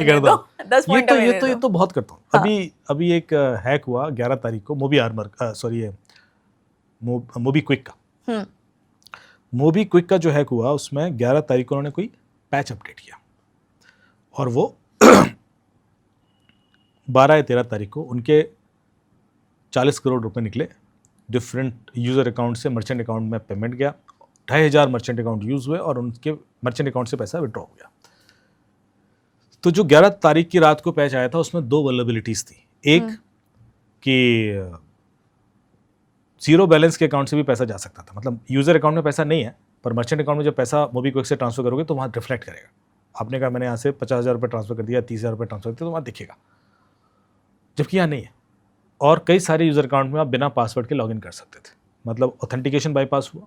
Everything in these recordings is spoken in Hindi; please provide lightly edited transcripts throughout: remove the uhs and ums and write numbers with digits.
करता हूँ। 10 पॉइंट ये तो बहुत करता हूँ। हाँ। अभी एक हैक हुआ 11 तारीख को मोबी क्विक का। मोबी क्विक का जो हैक हुआ उसमें 11 तारीख को उन्होंने कोई पैच अपडेट किया और वो 12 या 13 तारीख को उनके 40 करोड़ रुपए निकले। डिफरेंट यूजर अकाउंट से मर्चेंट अकाउंट में पेमेंट गया, 2,500 मर्चेंट अकाउंट यूज हुए और उनके मर्चेंट अकाउंट से पैसा विड्रॉ हो गया। तो जो 11 तारीख की रात को पैच आया था उसमें 2 वल्नरेबिलिटीज थी। एक कि जीरो बैलेंस के अकाउंट से भी पैसा जा सकता था, मतलब यूजर अकाउंट में पैसा नहीं है पर मर्चेंट अकाउंट में जब पैसा मोबीक्विक से ट्रांसफर करोगे तो वहाँ रिफ्लेक्ट करेगा। आपने कहा मैंने यहाँ से 50,000 रुपये ट्रांसफर कर दिया, 30,000 रुपये ट्रांसफर कर दिया, तो वहाँ दिखेगा, जबकि यहाँ नहीं है। और कई सारे यूजर अकाउंट में आप बिना पासवर्ड के लॉगिन कर सकते थे, मतलब ऑथेंटिकेशन बाईपास हुआ।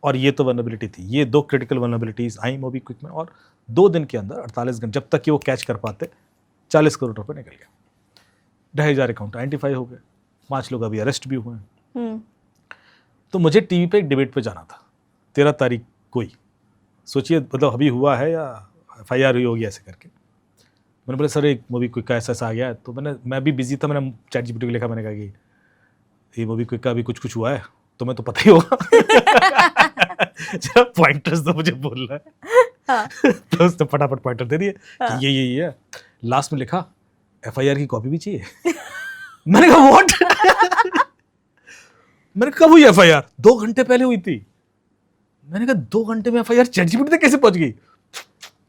और ये तो वल्नरेबिलिटी थी। ये 2 क्रिटिकल वल्नरेबिलिटीज आई मोबीक्विक में और 2 दिन के अंदर 48 घंटे जब तक कि वो कैच कर पाते 40 करोड़ रुपए निकल गए। 2,500 अकाउंट आइडेंटिफाई हो गए, 5 लोग अभी अरेस्ट भी हुए हैं। तो मुझे टीवी पे एक डिबेट पे जाना था 13 तारीख को ही। सोचिए मतलब अभी हुआ है या FIR हुई होगी ऐसे करके। मैंने बोला सर एक मोबीक्विक का ऐसा आ गया है। तो मैं भी बिजी था, मैंने ChatGPT को लिखा, मैंने कहा कि ये मोबीक्विक का अभी कुछ हुआ है, तुम्हें तो पता ही होगा। जब पॉइंटर्स तो मुझे बोल रहा है। हाँ। तो उसने फटाफट पॉइंटर दे दिए कि ये है। लास्ट में लिखा FIR की कॉपी भी चाहिए। मैंने कहा व्हाट? मैंने कब हुई FIR? 2 घंटे पहले हुई थी। मैंने कहा 2 घंटे में FIR ChatGPT तक कैसे पहुंच गई?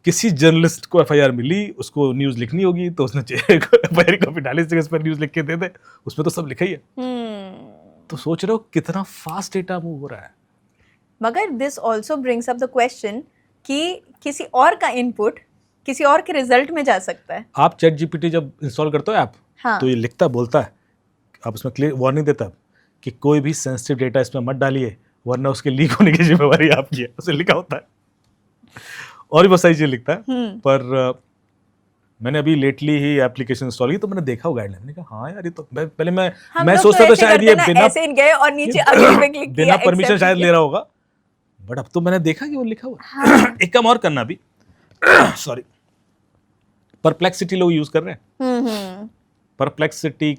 किसी जर्नलिस्ट को FIR मिली, उसको न्यूज लिखनी होगी तो उसने FIR की कॉपी डाली, उस पर न्यूज लिख के दे दे, उसमें तो सब लिखा ही है। तो सोच रहे हो कितना फास्ट डेटा मूव हो रहा है। मगर this also brings up the question कि किसी और का इनपुट किसी और के रिजल्ट में जा सकता है। आप ChatGPT जब इंस्टॉल करते हो ऐप, हाँ। तो ये लिखता बोलता है, आप उसमें क्लियर वार्निंग देता है कि कोई भी सेंसिटिव डेटा इसमें मत डालिए वरना उसके लीक होने की जिम्मेवारी आपकी है, उसे लिखा होता है। और भी बहुत सारी चीज लिखता है। पर मैंने अभी लेटली ही एप्लीकेशन इंस्टॉल की तो मैंने देखा वो गाइडलाइन, मैंने कहा हाँ यार ये तो पहले मैं सोचता था शायद ये बिना ऐसे इन गए और नीचे अगली पे क्लिक किया, बिना परमिशन शायद ले रहा होगा, बट अब तो मैंने देखा कि वो लिखा हुआ। हाँ। एक काम और करना भी, सॉरी, परप्लेक्सिटी लोग यूज कर रहे हैं। परप्लेक्सिटी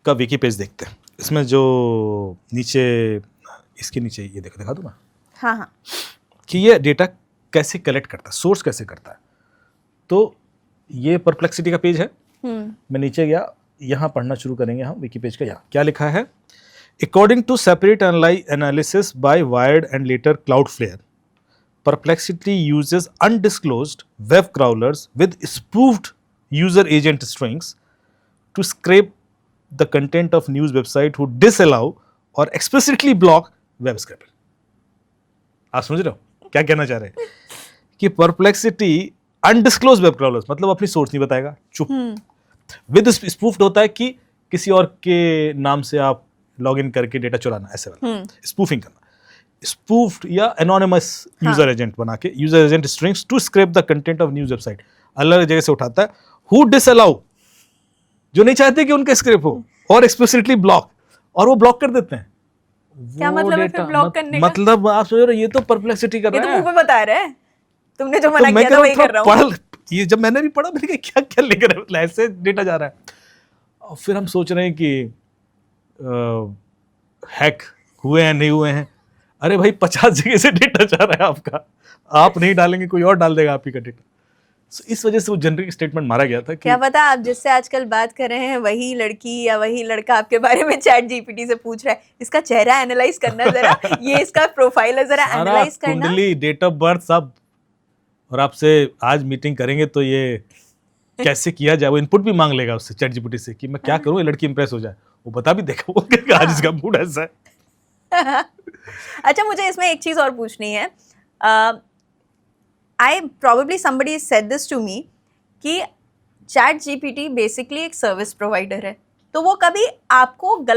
का विकी पेज देखते हैं। इसमें जो नीचे, इसके नीचे ये देखो, दिखा दूं मैं? हाँ। कि ये डेटा कैसे कलेक्ट करता है, सोर्स कैसे करता है। तो ये परप्लेक्सिटी का पेज है। मैं नीचे गया, यहाँ पढ़ना शुरू करेंगे हम विकी पेज का। यहाँ क्या लिखा है? According to separate analysis by Wired and later Cloudflare, Perplexity uses undisclosed web crawlers with spoofed user agent strings to scrape the content of news website who disallow or explicitly block web scraping. आप समझ रहे हो क्या कहना चाह रहे हैं? कि Perplexity undisclosed web crawlers मतलब अपनी सोर्स नहीं बताएगा, चुप। With spoofed होता है कि किसी और के नाम से आप लॉगिन करके डेटा चुराना, ऐसे वाला स्पूफिंग करना। स्पूफ्ड या एनोनिमस यूजर एजेंट बना के, user agent strings to scrape the content of news website, अलग जगह से उठाता है। हु डिसअलाउ, जो नहीं चाहते कि उनका स्क्रैप हो, और एक्सप्लिसिटली ब्लॉक, और वो ब्लॉक कर देते हैं। क्या मतलब है फिर ब्लॉक करने का? मतलब आप सोच रहे हो ये तो परप्लेक्सिटी कर रहा है। ये तो मुंह पे बता रहा है, तुमने जो मना किया था वही कर रहा हूं। ये जब मैंने भी पढ़ा मैंने कहा क्या क्या लिख रहे हो, ऐसे डेटा जा रहा है। और फिर हम सोच रहे हैं कि हैक हुए हैं नहीं हुए हैं। अरे भाई 50 जगह से डेटा जा रहा है आपका, आप नहीं डालेंगे कोई और डाल देगा आप ही का डेटा। इस वजह से वो जेनरिक स्टेटमेंट मारा गया था कि क्या पता आप जिससे आजकल बात कर रहे हैं वही लड़की या वही लड़का आपके बारे में ChatGPT से पूछ रहा है, इसका चेहरा एनालाइज करना जरा, ये इसका प्रोफाइल है जरा एनालाइज करना, कुंडली, डेट ऑफ बर्थ सब। और आपसे आज मीटिंग करेंगे तो ये कैसे किया जाए, वो इनपुट भी मांग लेगा उससे ChatGPT से कि मैं क्या करूं ये लड़की इंप्रेस हो जाए। वो बता भी देगा वो क्या आज इसका मूड ऐसा है। अच्छा, मुझे इसमें एक चीज और पूछनी है। I probably somebody said this to me कि ChatGPT बेसिकली एक सर्विस प्रोवाइडर है, तो वो कभी आपको गलत